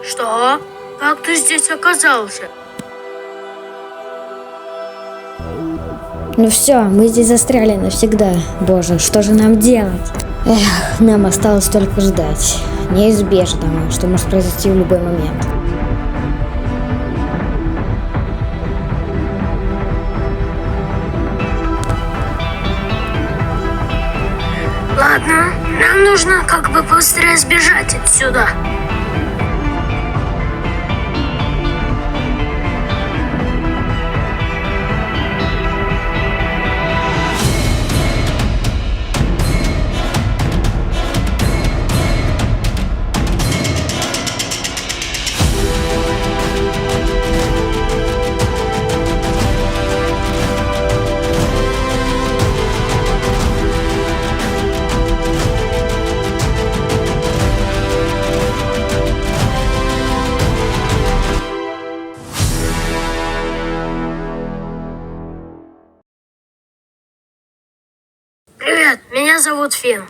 Что? Как ты здесь оказался? Ну все, мы здесь застряли навсегда. Боже, что же нам делать? Эх, нам осталось только ждать. Неизбежного, что может произойти в любой момент. Ладно, нам нужно как бы быстрее сбежать отсюда. Привет, меня зовут Финн.